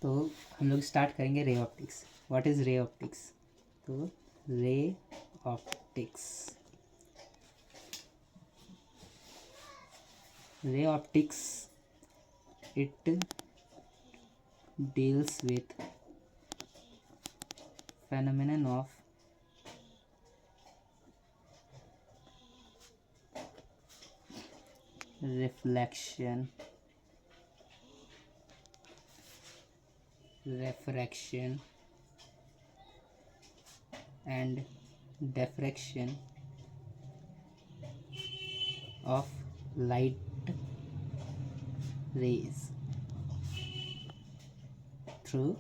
तो हम लोग स्टार्ट करेंगे ray optics. What is ray optics? तो ray optics, ray optics it deals with phenomenon of reflection, refraction and diffraction of light rays through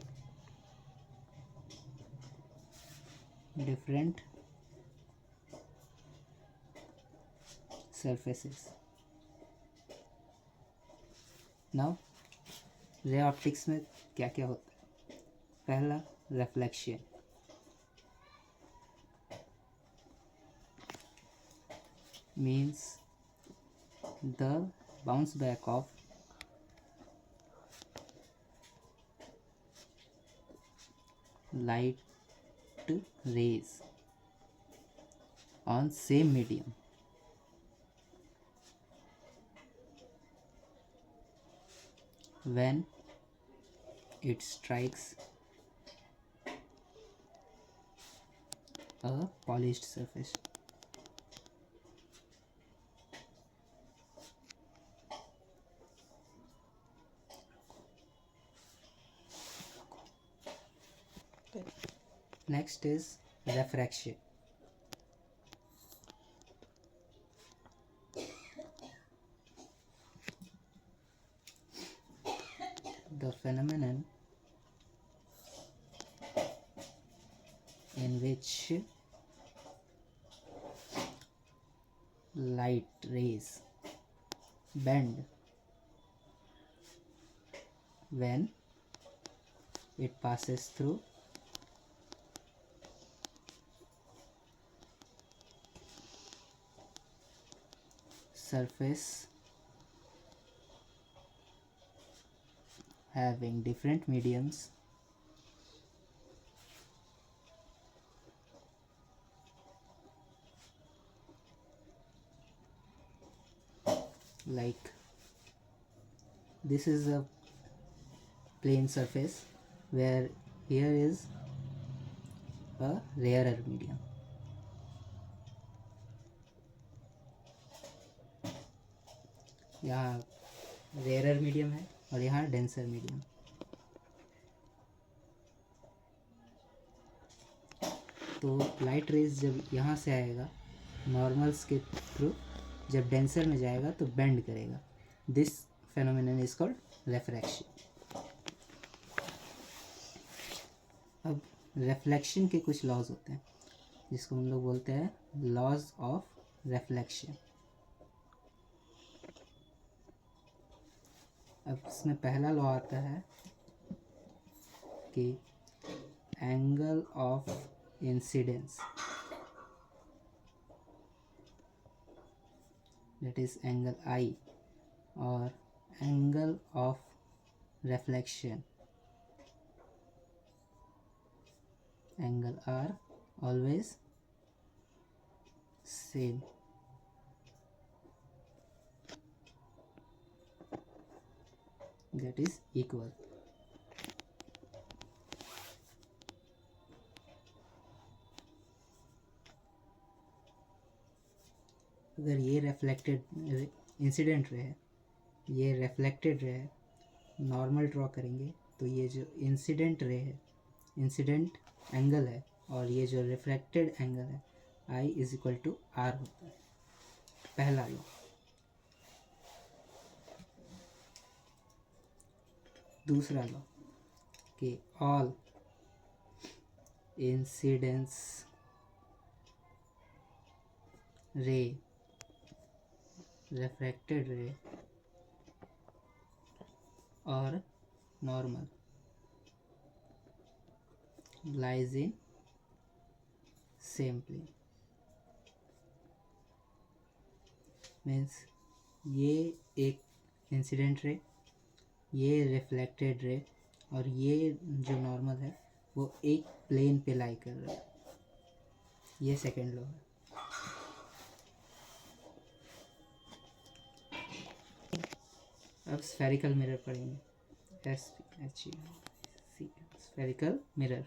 different surfaces. Now ray optics में क्या क्या होता है? पहला reflection, means the bounce back of light rays on same medium. When it strikes a polished surface. Next is refraction. The phenomenon in which light rays bend when it passes through surface having different mediums like this is a plane surface where here is a rarer medium. यहाँ rare medium है और यहाँ denser medium. तो light rays जब यहाँ से आएगा normals के थ्रू, जब डेंसर में जाएगा तो बेंड करेगा। This phenomenon is called refraction. अब रिफ्लेक्शन के कुछ लॉज होते हैं जिसको हम लोग बोलते हैं लॉज ऑफ रिफ्लेक्शन। अब इसमें पहला लॉ आता है कि angle of incidence, that is angle I, और angle of reflection, angle R, always same. That is equal. अगर ये रिफ्लेक्टेड इंसिडेंट रे है, ये रिफ्लेक्टेड रे है, नॉर्मल ड्रॉ करेंगे तो ये जो इंसिडेंट रे है, इंसिडेंट एंगल है, और ये जो रिफ्लेक्टेड एंगल है I is equal to R होता है। पहला लॉ। दूसरा लॉ कि ऑल इंसिडेंस रे, रिफ्रैक्टेड रे और normal lies in same plane. Means ये एक इंसिडेंट रे, ये रिफ्लेक्टेड रे, और ये जो नॉर्मल है वो एक प्लेन पे लाई कर रहा है। ये सेकेंड लॉ है। अब स्फेरिकल मिरर पढ़ेंगे। SPHERE spherical mirror.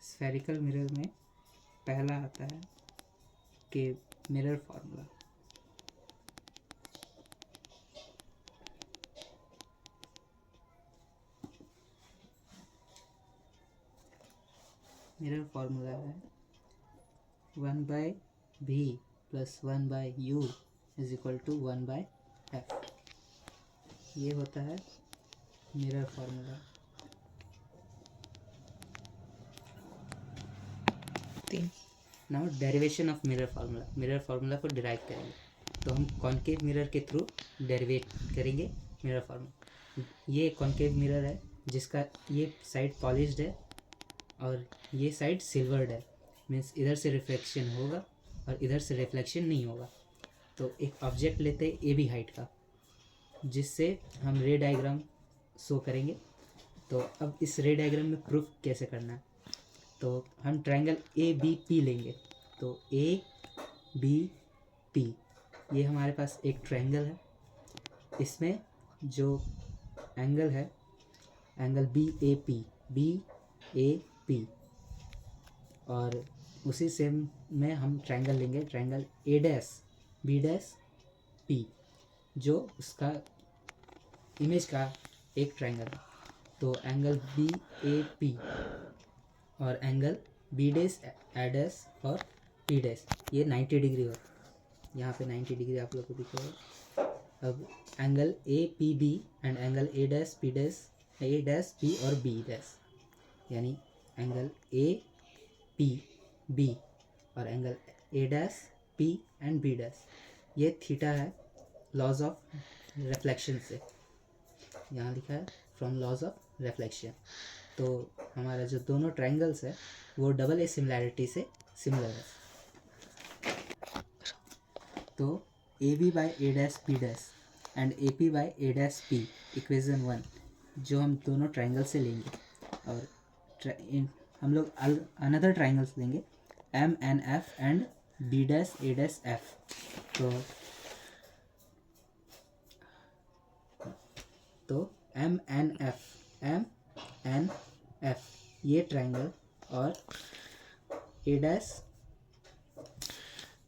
Spherical mirror में पहला आता है कि मिरर फार्मूला। मिरर फार्मूला है 1/v + 1/u = 1/f। ये होता है mirror formula. Now derivation of mirror formula. Mirror formula को डिराइव करेंगे तो हम कॉन्केव मिरर के थ्रू डेरिवेट करेंगे मिरर फार्मूला। ये कॉन्केव मिरर है जिसका ये साइड पॉलिश्ड है और ये साइड सिल्वर्ड है। मीन्स इधर से रिफ्लेक्शन होगा और इधर से रिफ्लेक्शन नहीं होगा। तो एक ऑब्जेक्ट लेते हैं ए बी हाइट का, जिससे हम रे डायग्राम शो करेंगे। तो अब इस रे डायग्राम में प्रूफ कैसे करना है, तो हम ट्रायंगल ए बी पी लेंगे। तो ए बी पी ये हमारे पास एक ट्रायंगल है। इसमें जो एंगल है एंगल बी ए पी, और उसी सेम में हम ट्रायंगल लेंगे triangle A dash B dash P, जो उसका इमेज का एक ट्रायंगल है। तो एंगल बी ए पी और angle B dash A dash और पी डैश ये 90 डिग्री हो। यहाँ पे 90 डिग्री आप लोग को दिख रहा है। अब angle A P B and angle A dash P और बी डैश, यानी एंगल ए पी बी और angle A dash P and B dash, ये थीटा है लॉज ऑफ रिफ्लेक्शन से। यहाँ लिखा है फ्रॉम लॉज ऑफ रिफ्लेक्शन। तो हमारा जो दोनों ट्रायंगल्स है वो डबल ए सिमिलैरिटी से सिमिलर है। तो A B by A dash P dash and A P by A dash P equation 1 जो हम दोनों ट्रायंगल से लेंगे, और हम लोग अनदर ट्रायंगल्स लेंगे M N F and B dash A dash F. तो एम एन एफ ये ट्रायंगल और A dash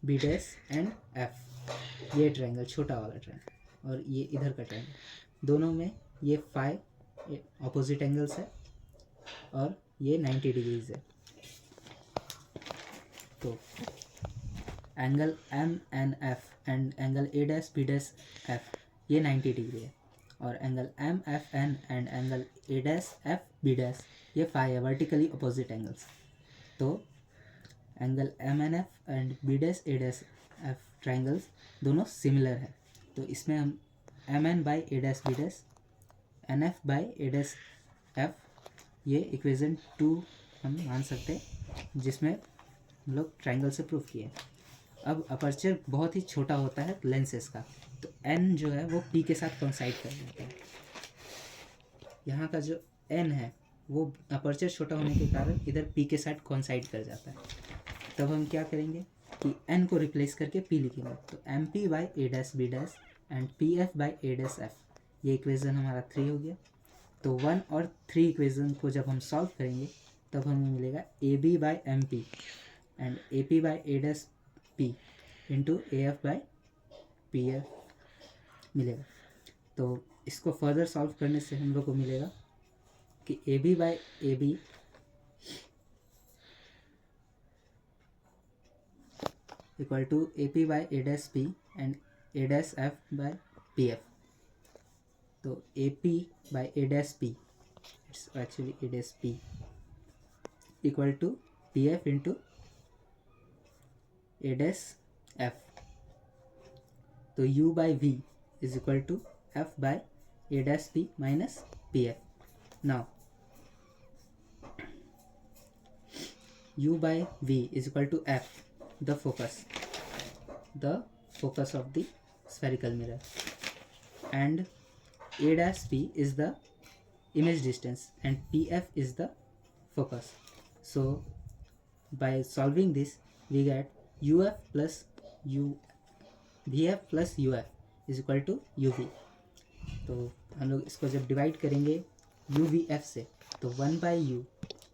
B dash and F ये ट्रायंगल, छोटा वाला ट्रायंगल, और ये इधर का ट्रायंगल, दोनों में ये फाई ऑपोजिट एंगल्स है और ये 90 डिग्रीज है। तो angle M N F and angle A dash B dash F ये 90 डिग्री है, और angle M F N and angle A dash F B dash ये फाई है, वर्टिकली अपोजिट एंगल्स। तो angle M N F and B dash A dash F triangles दोनों similar है। तो इसमें हम M N by A dash B dash N F by A dash F ये equation 2 हम मान सकते हैं, जिसमें हम लोग ट्रायंगल से प्रूफ किए। अब अपर्चर बहुत ही छोटा होता है लेंसेज का, तो एन जो है वो पी के साथ कोइंसाइड कर जाता है। यहाँ का जो एन है वो अपर्चर छोटा होने के कारण इधर पी के साथ कोइंसाइड कर जाता है। तब हम क्या करेंगे कि एन को रिप्लेस करके पी लिखेंगे। तो M P by A dash B dash and P F by A dash F ये इक्वेशन हमारा 3 हो गया। तो 1 और 3 इक्वेशन को जब हम सॉल्व करेंगे तब हमें मिलेगा A B by M P and A P by A dash P into A F by P F मिलेगा। तो इसको फर्दर सॉल्व करने से हम लोग को मिलेगा कि A B by A B equal to A P by A dash P and A dash F by P F. तो A P by A dash P it's actually A dash P equal to P F into A dash F. तो u by v is equal to f by A dash P minus P F. Now u by v is equal to f, the focus of the spherical mirror। and A dash P is the image distance and PF is the focus. So by solving this we get UF plus VF plus UF is equal to UV. तो हम लोग इसको जब divide करेंगे UVF से तो 1/U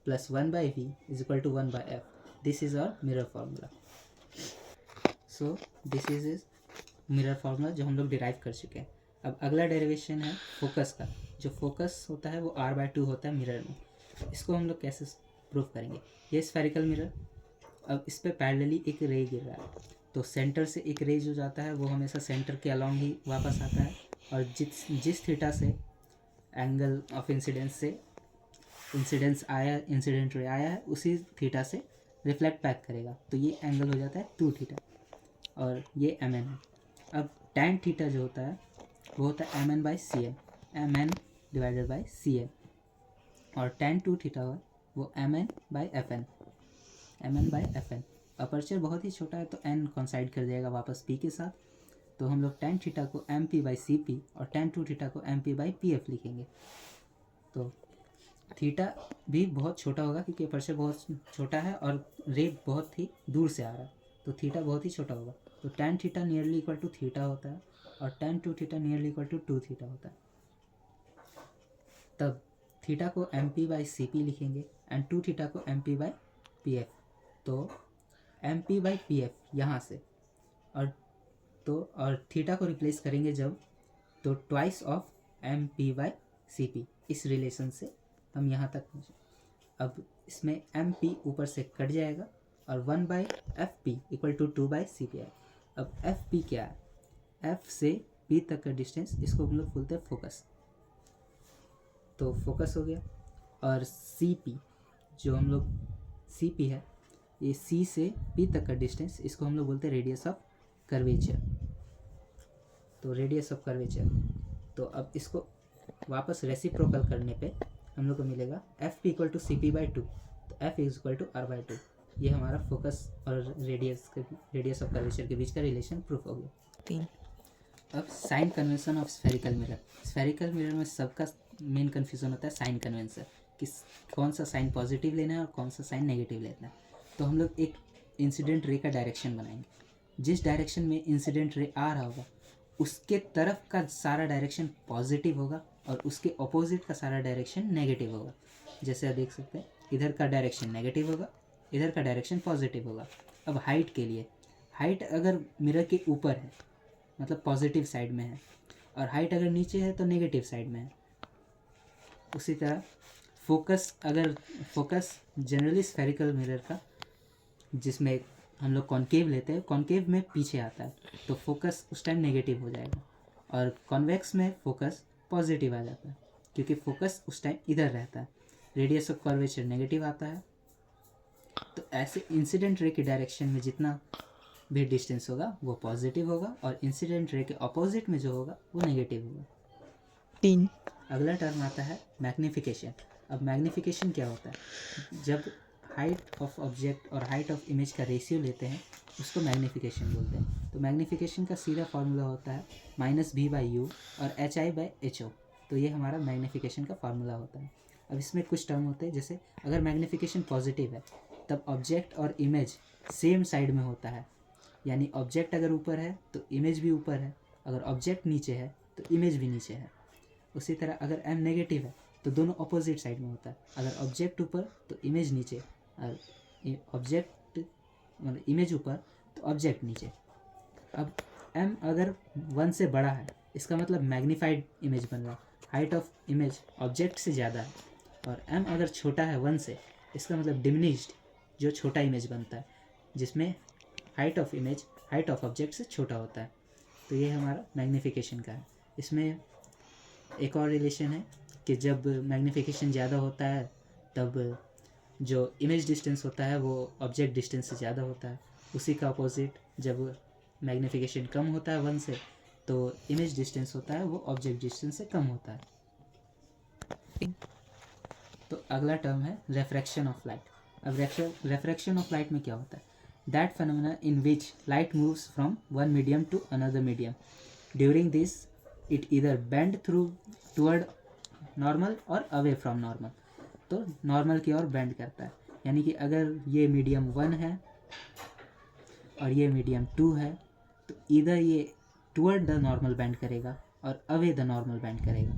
plus 1/V is equal to 1/F. This is our mirror formula. So this is mirror formula जो हम लोग डिराइव कर चुके हैं. अब अगला डेरिवेशन है फोकस का. जो फोकस होता है वो R/2 होता है मिरर में. इसको हम लोग कैसे प्रूफ करेंगे. ये स्फेरिकल मिरर. अब इस पर पैरेलली एक रे गिर रहा है तो सेंटर से एक रे जो जाता है वो हमेशा सेंटर के अलॉन्ग ही वापस आता है और जिस थीटा से एंगल ऑफ इंसिडेंस से इंसिडेंट रे आया है उसी थीटा से रिफ्लेक्ट बैक करेगा. तो ये एंगल हो जाता है 2 थीटा और ये mn है. अब tan थीटा जो होता है वो होता है mn/cm, mn divided by cm. और tan 2 थीटा हुआ वो mn/fn. अपर्चर बहुत ही छोटा है तो n कॉन्साइड कर जाएगा वापस p के साथ. तो हम लोग tan थीटा को mp/cp और tan 2 थीटा को mp/pf लिखेंगे. तो थीटा भी बहुत छोटा होगा क्योंकि अपर्चर बहुत छोटा है और रे बहुत ही दूर से आ रहा है तो थीटा बहुत ही छोटा होगा. तो tan theta nearly equal to theta होता है और tan 2 theta nearly equal to 2 theta होता है. तब थीटा को mp/cp लिखेंगे एंड 2 थीटा को mp/pf. तो mp/pf यहाँ से और थीटा को रिप्लेस करेंगे जब तो ट्वाइस ऑफ mp/cp. इस रिलेशन से हम यहाँ तक पहुँचे. अब इसमें mp ऊपर से कट जाएगा और 1/fp इक्वल टू 2/cp है. अब fp क्या है. f से p तक का डिस्टेंस इसको हम लोग बोलते हैं फोकस. तो फोकस हो गया. और cp जो हम लोग cp है ये c से p तक का डिस्टेंस इसको हम लोग बोलते हैं रेडियस ऑफ कर्वेचर. तो रेडियस ऑफ कर्वेचर. तो अब इसको वापस रेसिप्रोकल करने पे हम लोग को मिलेगा fp इक्वल टू cp/2. तो f is equal to r/2. ये हमारा फोकस और रेडियस ऑफ कर्वेचर के बीच का रिलेशन प्रूफ हो गया. 3. अब sign convention of spherical mirror. Spherical mirror में सबका मेन कन्फ्यूजन होता है साइन कन्वेंशन कि कौन सा साइन पॉजिटिव लेना है और कौन सा साइन नेगेटिव लेना है. तो हम लोग एक इंसिडेंट रे का डायरेक्शन बनाएंगे. जिस डायरेक्शन में इंसिडेंट रे आ रहा होगा उसके तरफ का सारा डायरेक्शन पॉजिटिव होगा और उसके अपोजिट का सारा डायरेक्शन नेगेटिव होगा. जैसे आप देख सकते हैं इधर का डायरेक्शन नेगेटिव होगा, इधर का डायरेक्शन पॉजिटिव होगा. अब हाइट के लिए, हाइट अगर मिरर के ऊपर है मतलब पॉजिटिव साइड में है और हाइट अगर नीचे है तो नेगेटिव साइड में है. उसी तरह फोकस जनरली स्फेरिकल मिरर का जिसमें हम लोग कॉन्केव लेते हैं, कॉन्केव में पीछे आता है तो फोकस उस टाइम नेगेटिव हो जाएगा. और कॉन्वेक्स में फोकस पॉजिटिव आ जाता है क्योंकि फोकस उस टाइम इधर रहता है. रेडियस ऑफ कर्वेचर नेगेटिव आता है. तो ऐसे इंसिडेंट रे की डायरेक्शन में जितना भी डिस्टेंस होगा वो पॉजिटिव होगा और इंसिडेंट रे के अपोजिट में जो होगा वो नेगेटिव होगा. 3. अगला टर्म आता है मैग्नीफिकेशन. अब मैग्नीफिकेशन क्या होता है. जब हाइट ऑफ ऑब्जेक्ट और हाइट ऑफ इमेज का रेशियो लेते हैं उसको मैग्नीफिकेशन बोलते हैं. तो मैग्नीफिकेशन का सीधा फार्मूला होता है -b/u और hi/ho. तो ये हमारा मैग्नीफिकेशन का फार्मूला होता है. अब इसमें कुछ टर्म होते हैं जैसे अगर मैग्नीफिकेशन पॉजिटिव है तब ऑब्जेक्ट और इमेज सेम साइड में होता है. यानी ऑब्जेक्ट अगर ऊपर है तो इमेज भी ऊपर है, अगर ऑब्जेक्ट नीचे है तो इमेज भी नीचे है. उसी तरह अगर m नेगेटिव है तो दोनों अपोजिट साइड में होता है. अगर ऑब्जेक्ट ऊपर तो इमेज नीचे और ऑब्जेक्ट मतलब इमेज ऊपर तो ऑब्जेक्ट नीचे. अब m अगर 1 से बड़ा है इसका मतलब मैग्नीफाइड इमेज बन रहा है. हाइट ऑफ इमेज ऑब्जेक्ट से ज़्यादा है. और m अगर छोटा है 1 से इसका मतलब डिमिनिश्ड जो छोटा इमेज बनता है जिसमें height of image height of object से छोटा होता है. तो ये हमारा मैग्नीफिकेशन का है. इसमें एक और रिलेशन है कि जब मैग्नीफिकेशन ज़्यादा होता है तब जो इमेज डिस्टेंस होता है वो ऑब्जेक्ट डिस्टेंस से ज़्यादा होता है. उसी का अपोजिट जब मैग्नीफिकेशन कम होता है 1 से तो इमेज डिस्टेंस होता है वो ऑब्जेक्ट डिस्टेंस से कम होता है. तो अगला टर्म है रेफ्रैक्शन ऑफ लाइट. अब रेफ्रैक्शन ऑफ लाइट में क्या होता है. That phenomena in which light moves from one medium to another medium during this it either bend through toward normal और अवे फ्रॉम नॉर्मल, तो नॉर्मल की ओर बेंड करता है। यानी कि अगर ये मीडियम 1 है और ये मीडियम 2 है तो इधर ये टुवर्ड द नॉर्मल बेंड करेगा और अवे द नॉर्मल बेंड करेगा।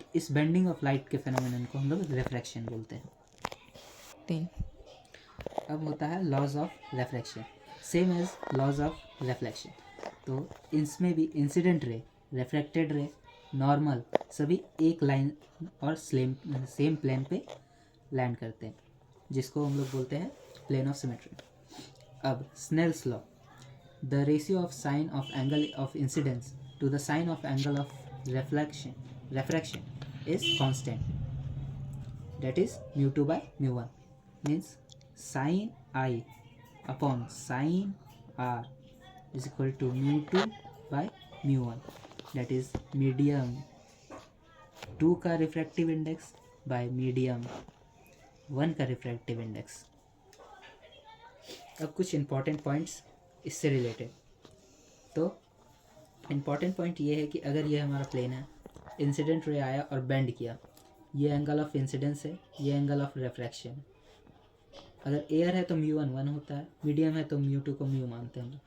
तो इस बेंडिंग ऑफ लाइट के फेनोमेनन को हम लोग रिफ्रैक्शन बोलते हैं। 3 अब होता है laws of refraction, same as laws of reflection. तो इसमें भी इंसिडेंट रे, रिफ्रैक्टेड रे, नॉर्मल सभी एक लाइन और सेम प्लेन पे लैंड करते हैं, जिसको हम लोग बोलते हैं प्लेन ऑफ सिमेट्री। अब Snell's law, the ratio of sine of angle of incidence to the sine of angle of refraction is constant, that is mu2 by mu1, means sin I upon sin R is equal to mu2 by mu1, that is medium 2 का refractive index bye medium 1 का refractive index. अब कुछ important points इससे related. तो important point ये है कि अगर ये हमारा प्लेन है, इंसिडेंट रे आया और बेंड किया, ये एंगल ऑफ इंसिडेंस है, ये एंगल ऑफ रिफ्रैक्शन। अगर एयर है तो म्यू 1 होता है, मीडियम है तो म्यू 2 को म्यू मानते हैं हम लोग।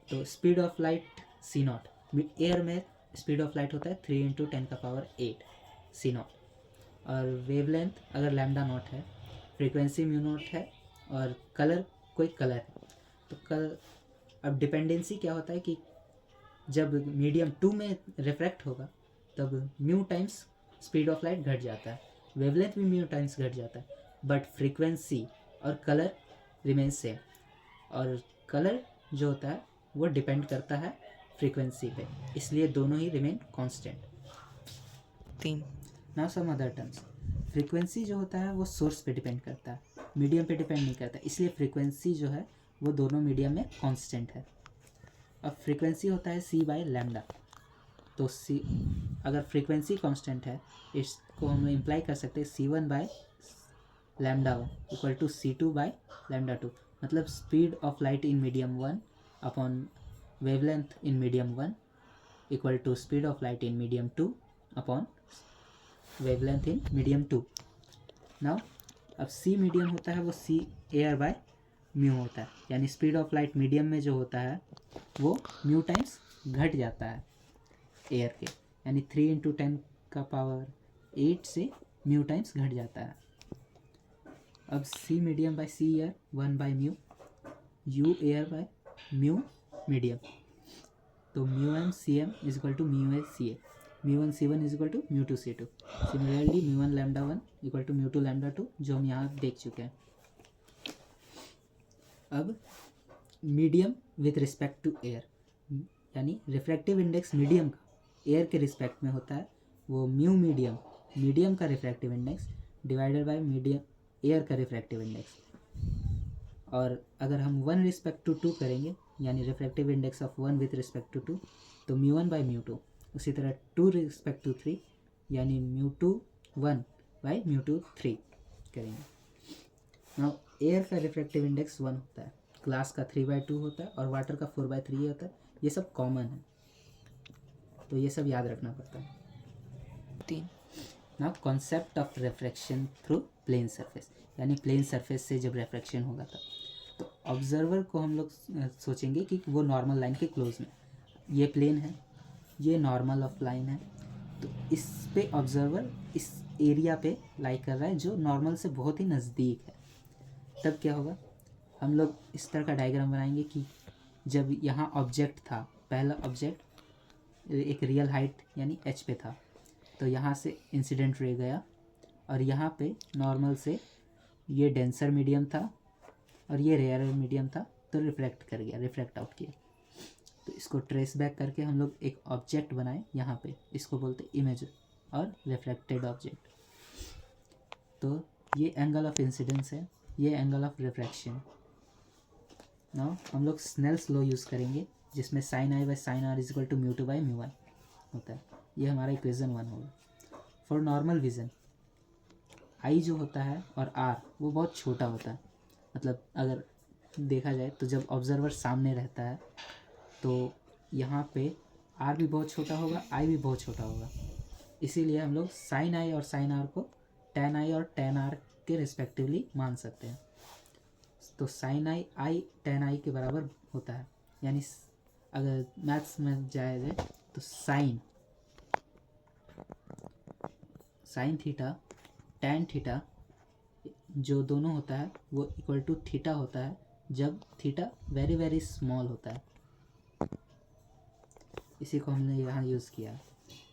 तो speed of light C naught, air में स्पीड ऑफ लाइट होता है 3 × 10⁸ सी नॉट, और वेवलेंथ अगर लैम्डा नॉट है, फ्रीक्वेंसी म्यू नॉट है, और कलर कोई कलर है तो अब डिपेंडेंसी क्या होता है कि जब मीडियम 2 में रिफ्रैक्ट होगा तब mu times speed of light घट जाता है, वेवलेंथ भी म्यू टाइम्स घट जाता है, बट फ्रीक्वेंसी और कलर रिमेन सेम। और कलर जो होता है वो डिपेंड करता है फ्रीक्वेंसी पे, इसलिए दोनों ही remain constant. 3 now some other terms, frequency जो होता है वो सोर्स पे डिपेंड करता है, मीडियम पे डिपेंड नहीं करता, इसलिए फ्रीक्वेंसी जो है वो दोनों मीडियम में कांस्टेंट है। अब फ्रीक्वेंसी होता है c बाय लैम्डा, तो c अगर फ्रीक्वेंसी कांस्टेंट है इसको हम इम्प्लाई कर सकते हैं c1 by lambda 1 equal to c2 by lambda 2, मतलब speed of light in medium 1 upon wavelength in medium 1 equal to speed of light in medium 2 upon wavelength in medium 2। Now अब c medium होता है वो c air by mu होता है, यानी speed of light medium में जो होता है वो म्यू टाइम्स घट जाता है एयर के, यानी 3 × 10⁸ से म्यू टाइम्स घट जाता है। अब c medium by c air 1 by mu, u air by mu medium, तो mu M C M is equal to mu A C A, mu 1 c1 is equal to mu 2 c2। Similarly mu 1 lambda 1 equal to mu 2 lambda 2, जो हम यहाँ देख चुके हैं। अब medium with respect to air, यानी refractive index medium का air के रिस्पेक्ट में होता है वो म्यू मीडियम का refractive index divided by medium air का रिफ्रैक्टिव इंडेक्स। और अगर हम 1 रिस्पेक्ट टू 2 करेंगे, यानी refractive index of 1 with respect to 2, तो म्यू 1 बाय म्यू 2। उसी तरह 2 रिस्पेक्ट टू 3, यानी म्यू 2 1 बाय म्यू 2 3 करेंगे। नाउ एयर का रिफ्रैक्टिव इंडेक्स 1 होता है, ग्लास का 3/2 होता है और वाटर का 4/3 होता है, ये सब कॉमन है, तो ये सब याद रखना पड़ता है। 3 now concept of refraction through plane surface, यानी प्लेन सरफेस से जब रिफ्रैक्शन होगा तब, तो ऑब्जर्वर को हम लोग सोचेंगे कि वो नॉर्मल लाइन के क्लोज में, ये प्लेन है, ये नॉर्मल ऑफ लाइन है, तो इस पे ऑब्जर्वर इस एरिया पे लाई कर रहा है जो नॉर्मल से बहुत ही नज़दीक है। तब क्या होगा, हम लोग इस तरह का डायग्राम बनाएंगे कि जब यहाँ ऑब्जेक्ट था, पहला ऑब्जेक्ट एक रियल हाइट यानी h पे था, तो यहाँ से इंसिडेंट रे गया और यहाँ पे नॉर्मल से ये डेंसर मीडियम था और ये रेयर मीडियम था, तो रिफ्रैक्ट आउट किया। तो इसको ट्रेस बैक करके हम लोग एक ऑब्जेक्ट बनाए यहाँ पे, इसको बोलते इमेज और रिफ्रैक्टेड ऑब्जेक्ट। तो ये एंगल ऑफ इंसिडेंस है, ये एंगल ऑफ रिफ्रैक्शन। नाउ हम लोग स्नेल्स लॉ यूज़ करेंगे जिसमें sin I by sin R is equal to mu 2 by mu 1 होता है, ये हमारा इक्वेशन 1 होगा। फॉर नॉर्मल विजन I जो होता है और R वो बहुत छोटा होता है, मतलब अगर देखा जाए तो जब ऑब्जर्वर सामने रहता है तो यहाँ पे आर भी बहुत छोटा होगा, आई भी बहुत छोटा होगा, इसीलिए हम लोग साइन आई और साइन आर को टेन आई और टेन आर के रिस्पेक्टिवली मान सकते हैं। तो sine I I ten I के बराबर होता है, यानी अगर मैथ्स में जाया जाए तो साइन थीटा टेन थीटा जो दोनों होता है वो इक्वल टू थीटा होता है जब थीटा वेरी वेरी स्मॉल होता है। इसी को हमने यहाँ यूज़ किया।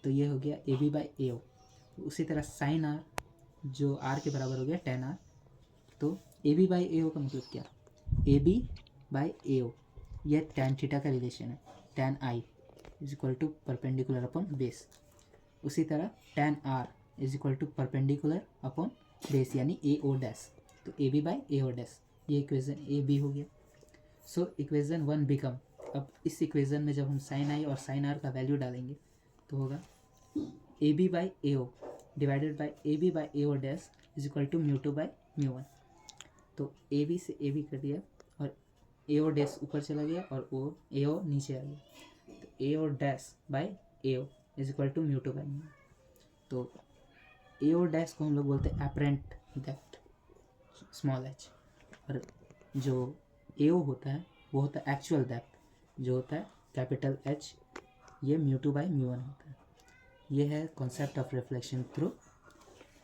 तो ये हो गया ए बी बाई ए ओ। उसी तरह साइन आर जो आर के बराबर हो गया टेन आर। तो ए बी बाई ए ओ का मतलब क्या, ए बी बाई ए ओ, यह टेन थीटा का रिलेशन है। Tan I is equal to perpendicular upon base. उसी तरह tan R is equal to perpendicular upon base यानी ए ओ डैश। तो A B by A O dash, ये equation A B हो गया। So equation 1 become, अब इस equation में जब हम साइन आई और साइन आर का वैल्यू डालेंगे तो होगा A B by A O divided by A B by A O dash is equal to mu two by mu one. तो ए बी से ए बी कर दिया और ए ओ डैश ऊपर चला गया और ओ ए ओ नीचे आ गया। तो A O dash by A O is equal to mu two by mu. तो ए ओ डैश को हम लोग बोलते हैं एपरेंट डेप्थ स्मॉल एच, और जो ए ओ होता है वो होता है एक्चुअल डेप्थ जो होता है कैपिटल एच, ये mu two by mu one होता है। ये है concept of reflection through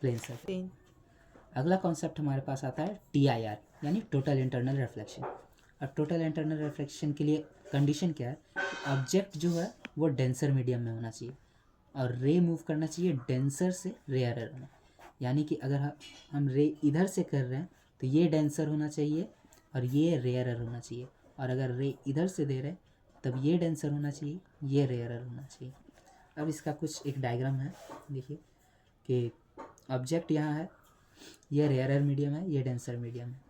plane surface. 3 अगला कॉन्सेप्ट हमारे पास आता है TIR यानी टोटल इंटरनल रिफ्लेक्शन। अब टोटल इंटरनल रिफ्लेक्शन के लिए कंडीशन क्या है, ऑब्जेक्ट जो है वो डेंसर मीडियम में होना चाहिए और रे मूव करना चाहिए डेंसर से रेयरर में। यानी कि अगर हम रे इधर से कर रहे हैं तो ये डेंसर होना चाहिए और ये रेयरर होना चाहिए, और अगर रे इधर से दे रहे हैं तब ये डेंसर होना चाहिए, ये रेयरर होना चाहिए। अब इसका कुछ एक डायग्राम है, देखिए कि ऑब्जेक्ट यहाँ है, ये रेयरर मीडियम है, ये डेंसर मीडियम है।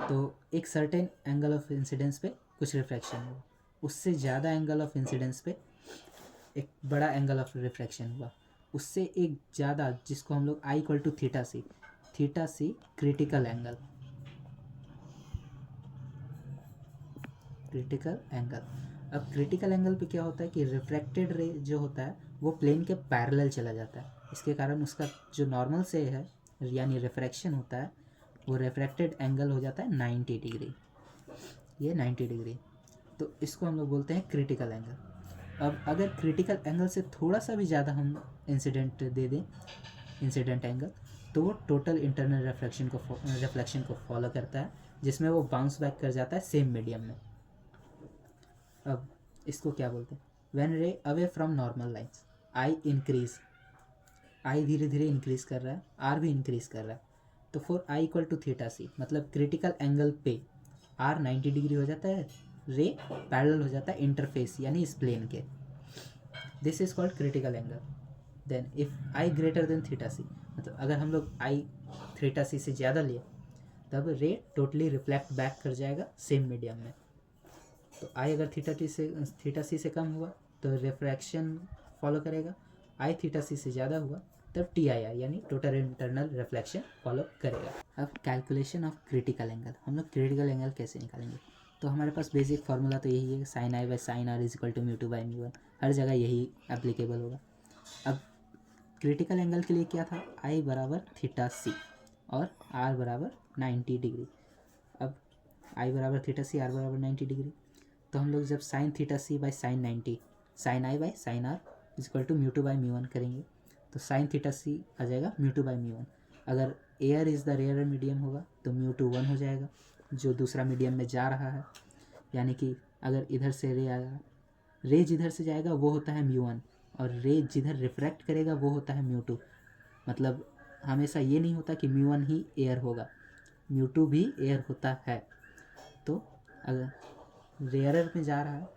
तो एक सर्टेन एंगल ऑफ इंसिडेंस पे कुछ रिफ्रैक्शन हुआ, उससे ज़्यादा एंगल ऑफ इंसिडेंस पे एक बड़ा एंगल ऑफ रिफ्रैक्शन हुआ, उससे एक ज़्यादा जिसको हम लोग I equal to theta C critical angle अब क्रिटिकल एंगल पे क्या होता है कि रिफ्रैक्टेड रे जो होता है वो प्लेन के पैरेलल चला जाता है। इसके कारण उसका जो नॉर्मल से है यानी रिफ्रैक्शन होता है वो रिफ्रैक्टेड एंगल हो जाता है 90 डिग्री, ये 90 डिग्री। तो इसको हम लोग बोलते हैं क्रिटिकल एंगल। अब अगर क्रिटिकल एंगल से थोड़ा सा भी ज़्यादा हम इंसिडेंट दे दें इंसिडेंट एंगल, तो वो टोटल इंटरनल रिफ्लेक्शन को फॉलो करता है, जिसमें वो बाउंस बैक कर जाता है सेम मीडियम में। अब इसको क्या बोलते हैं, when ray away from normal lines I increase, I धीरे धीरे इंक्रीज कर रहा है, आर भी इंक्रीज कर रहा है, तो for I equal to theta C मतलब क्रिटिकल एंगल पे आर 90 डिग्री हो जाता है, रे पैरेलल हो जाता है इंटरफेस यानी इस प्लेन के। This is called critical angle. Then if I greater than theta C, मतलब अगर हम लोग आई थीटा सी से ज़्यादा लिए तब रे टोटली रिफ्लेक्ट बैक कर जाएगा सेम मीडियम में। तो आई अगर थीटा सी से कम हुआ तो रिफ्रैक्शन फॉलो करेगा, आई थीटा सी से ज़्यादा हुआ तब TIR यानी टोटल इंटरनल रिफ्लेक्शन फॉलो करेगा। अब कैलकुलेशन ऑफ क्रिटिकल एंगल, हम लोग क्रिटिकल एंगल कैसे निकालेंगे, तो हमारे पास बेसिक फार्मूला तो यही है, sine I by sine R is equal to mu two by mu one, हर जगह यही एप्लीकेबल होगा। अब क्रिटिकल एंगल के लिए क्या था, आई बराबर थीटा सी और आर बराबर 90 डिग्री। अब आई बराबर थीटा सी, आर बराबर 90 डिग्री, तो हम लोग जब sine theta C by sine 90, sine I by sine R is equal to mu two by mu one करेंगे तो साइन थीटा सी आ जाएगा mu two by mu one. अगर air is the rare medium होगा तो mu two one हो जाएगा जो दूसरा मीडियम में जा रहा है, यानी कि अगर इधर से रे आएगा, रे जिधर से जाएगा वो होता है म्यू वन और रे जिधर रिफ्रैक्ट करेगा वो होता है म्यू टू। मतलब हमेशा ये नहीं होता कि म्यू वन ही एयर होगा, म्यू टू भी एयर होता है। तो अगर रेयरर में जा रहा है,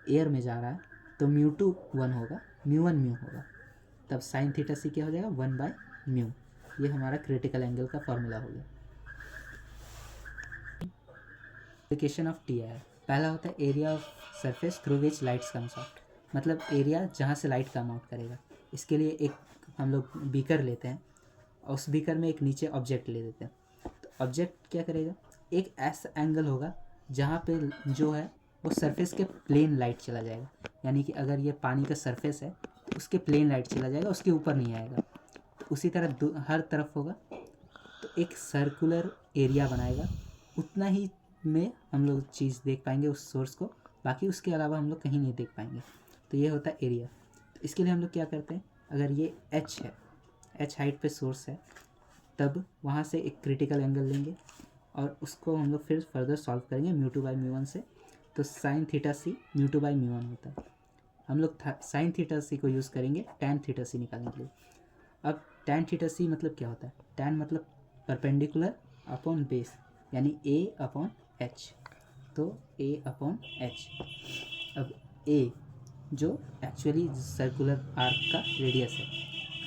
एयर में जा रहा है तो म्यू टू वन होगा, म्यू वन म्यू होगा, तब साइन थीटा सी क्या हो जाएगा 1 बाई म्यू। ये हमारा क्रिटिकल एंगल का फॉर्मूला हो गया। एप्लीकेशन ऑफ TIR, पहला होता है area of surface through which lights comes out, मतलब एरिया जहाँ से लाइट कम आउट करेगा। इसके लिए एक हम लोग बीकर लेते हैं और उस बीकर में एक नीचे ऑब्जेक्ट ले देते हैं। तो ऑब्जेक्ट क्या करेगा, एक ऐसा एंगल होगा जहाँ पे जो है वो सरफेस के प्लेन लाइट चला जाएगा, यानी कि अगर ये पानी का सरफेस है तो उसके प्लेन लाइट चला जाएगा, उसके ऊपर नहीं आएगा। तो उसी तरह हर तरफ होगा, तो एक सर्कुलर एरिया बनाएगा, उतना ही में हम लोग चीज़ देख पाएंगे उस सोर्स को, बाकी उसके अलावा हम लोग कहीं नहीं देख पाएंगे। तो ये होता है एरिया। तो इसके लिए हम लोग क्या करते हैं, अगर ये h है, h हाइट पे सोर्स है, तब वहाँ से एक क्रिटिकल एंगल लेंगे और उसको हम लोग फिर फर्दर सॉल्व करेंगे μ2/μ1 से। तो साइन थीटा सी μ2/μ1 होता है। हम लोग साइन थीटा सी को यूज़ करेंगे tan थीटा सी निकालने के लिए। अब tan थीटा सी मतलब क्या होता है, tan मतलब परपेंडिकुलर अपॉन बेस, यानी a/h, तो a/h। अब a जो एक्चुअली सर्कुलर आर्क का रेडियस है,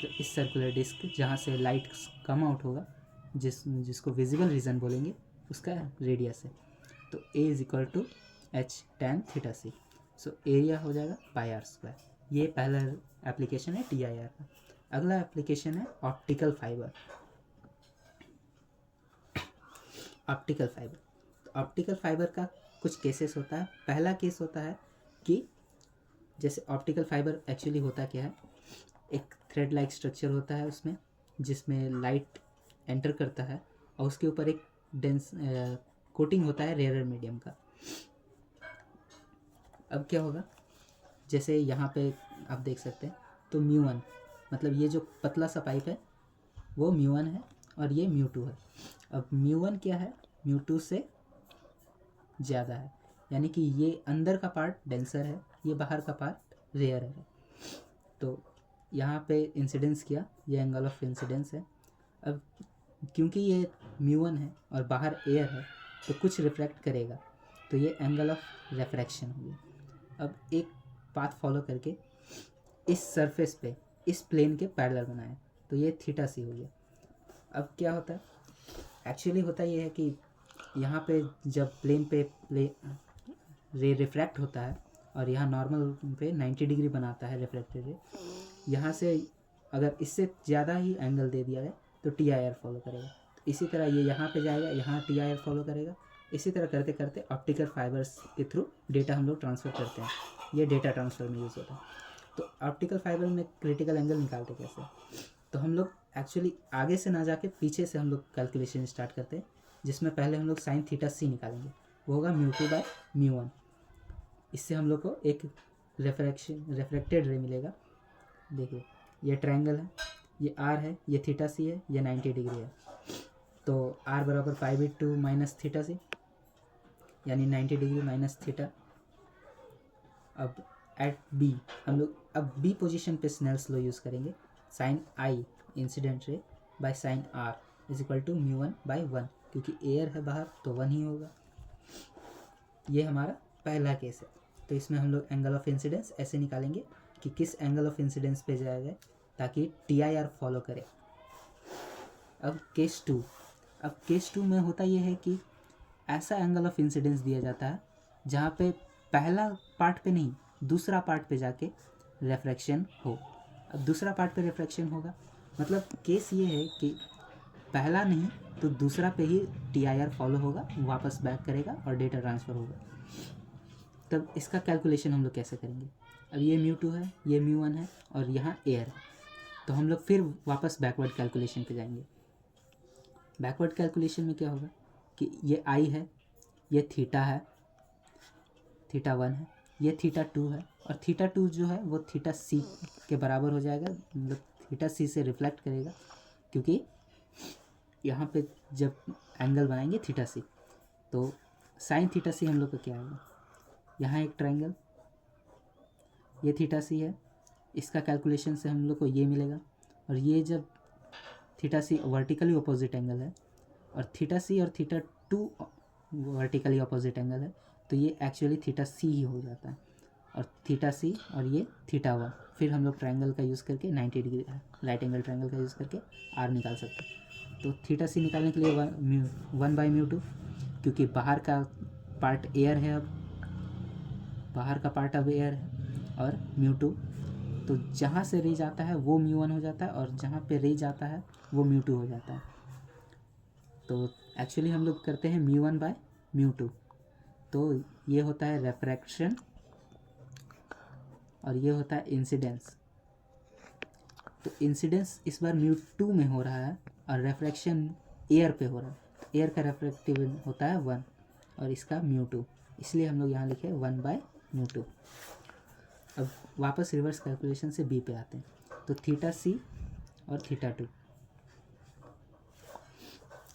तो इस सर्कुलर डिस्क जहाँ से लाइट कम आउट होगा, जिसको विजिबल रीजन बोलेंगे, उसका रेडियस है। तो a is equal to h tan theta C. So area हो जाएगा πr²। ये पहला एप्लीकेशन है TIR का। अगला एप्लीकेशन है ऑप्टिकल फाइबर। ऑप्टिकल फाइबर, तो ऑप्टिकल फाइबर का कुछ केसेस होता है। पहला केस होता है कि जैसे ऑप्टिकल फाइबर एक्चुअली होता क्या है, एक थ्रेड लाइक स्ट्रक्चर होता है उसमें, जिसमें लाइट एंटर करता है और उसके ऊपर एक डेंस कोटिंग होता है रेयर मीडियम का। अब क्या होगा, जैसे यहाँ पे आप देख सकते हैं, तो μ1 मतलब ये जो पतला सा पाइप है वो μ1 है और ये μ2 है। अब μ1 क्या है, μ2 से ज़्यादा है, यानी कि ये अंदर का पार्ट डेंसर है, ये बाहर का पार्ट रेयर है। तो यहाँ पे इंसिडेंस किया, ये एंगल ऑफ इंसिडेंस है। अब क्योंकि ये μ1 है और बाहर एयर है, तो कुछ रिफ्रैक्ट करेगा, तो ये एंगल ऑफ रिफ्रैक्शन हो गया। अब एक पाथ फॉलो करके इस सरफेस पे इस प्लेन के पैरेलल बनाए, तो ये थीटा सी हो गया। अब क्या होता है, एक्चुअली होता ये है कि यहाँ पे जब प्लेन पे रे रिफ्रैक्ट होता है और यहाँ नॉर्मल पे 90 डिग्री बनाता है रिफ्रैक्टेड रे, यहाँ से अगर इससे ज़्यादा ही एंगल दे दिया जाए तो TIR फॉलो करेगा। तो इसी तरह ये यहाँ पे जाएगा, यहाँ TIR फॉलो करेगा। इसी तरह करते करते ऑप्टिकल फाइबर्स के थ्रू डेटा हम लोग ट्रांसफ़र करते हैं, ये डेटा ट्रांसफ़र में यूज़ होता है। तो ऑप्टिकल फाइबर में क्रिटिकल एंगल निकालते कैसे, तो हम लोग एक्चुअली आगे से ना जाके पीछे से हम लोग कैलकुलेशन स्टार्ट करते हैं, जिसमें पहले हम लोग साइन थीटा सी निकालेंगे, वो होगा μ2/μ1। इससे हम लोग को एक रिफ्रैक्टेड रे मिलेगा। देखिए ये ट्रायंगल है, ये r है, ये थीटा सी है, ये 90 डिग्री है, तो r बराबर π/2 माइनस थीटा सी, यानी 90 डिग्री माइनस थीटा। अब एट b हम लोग अब b पोजीशन पे स्नेल्स लॉ यूज़ करेंगे, sine i incident ray by sine r is equal to μ1/1, क्योंकि एयर है बाहर तो 1 ही होगा। ये हमारा पहला केस है। तो इसमें हम लोग एंगल ऑफ इंसिडेंस ऐसे निकालेंगे कि किस एंगल ऑफ इंसिडेंस पे जाया जाए ताकि TIR फॉलो करे। अब केस 2, अब केस 2 में होता ये है कि ऐसा एंगल ऑफ इंसिडेंस दिया जाता है जहाँ पे पहला पार्ट पे नहीं, दूसरा पार्ट पे जाके रिफ्रैक्शन हो। अब दूसरा पार्ट पे रिफ्रैक्शन होगा मतलब केस ये है कि पहला नहीं तो दूसरा पे ही TIR फॉलो होगा, वापस बैक करेगा और डेटा ट्रांसफ़र होगा। तब इसका कैलकुलेशन हम लोग कैसे करेंगे, अब ये μ2 है, ये μ1 है और यहाँ एयर है, तो हम लोग फिर वापस बैकवर्ड कैलकुलेशन पे जाएंगे। बैकवर्ड कैलकुलेशन में क्या होगा कि ये I है, ये थीटा है, थीटा 1 है, ये थीटा 2 है, और थीटा 2 जो है वो थीटा सी के बराबर हो जाएगा, मतलब थीटा सी से रिफ्लेक्ट करेगा, क्योंकि यहाँ पे जब एंगल बनाएंगे थीटा सी, तो साइन थीटा सी हम लोग का क्या आएगा, यहाँ एक ट्रायंगल, ये थीटा सी है, इसका कैलकुलेशन से हम लोग को ये मिलेगा, और ये जब थीटा सी वर्टिकली अपोजिट एंगल है और थीटा सी और थीटा 2 वर्टिकली अपोजिट एंगल है, तो ये एक्चुअली थीटा सी ही हो जाता है, और थीटा सी और ये थीटा 1, फिर हम लोग ट्रायंगल का यूज़ करके 90 डिग्री राइट एंगल ट्रायंगल का यूज़ करके R निकाल सकते हैं। तो थीटा सी निकालने के लिए 1/μ2, क्योंकि बाहर का पार्ट एयर है, अब बाहर का पार्ट अब एयर है, और μ2, तो जहाँ से रे जाता है वो μ1 हो जाता है और जहाँ पे रे जाता है वो μ2 हो जाता है। तो एक्चुअली हम लोग करते हैं μ1/μ2। तो ये होता है रेफ्रैक्शन और ये होता है इंसिडेंस। तो इंसिडेंस इस बार μ2 में हो रहा है और रेफ्रैक्शन एयर पे हो रहा है। एयर का रेफ्रेक्टिव होता है 1 और इसका μ2, इसलिए हम लोग यहाँ लिखे 1/μ2। अब वापस रिवर्स कैलकुलेशन से बी पे आते हैं। तो थीटा सी और थीटा 2,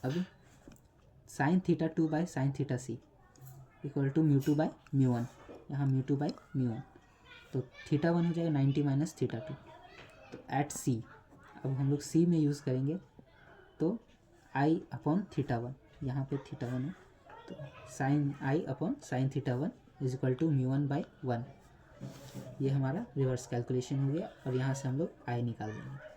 अब sine theta 2 by sine theta C equal to μ2/μ1, यहाँ μ2/μ1। तो थीटा 1 हो जाएगा 90 माइनस थीटा 2। तो एट सी, अब हम लोग सी में यूज़ करेंगे तो आई अपॉन थीटा 1, यहाँ पे थीटा 1 है तो sine I upon sine theta 1 is equal to μ1/1। ये हमारा रिवर्स कैलकुलेशन हो गया और यहाँ से हम लोग आई निकाल देंगे।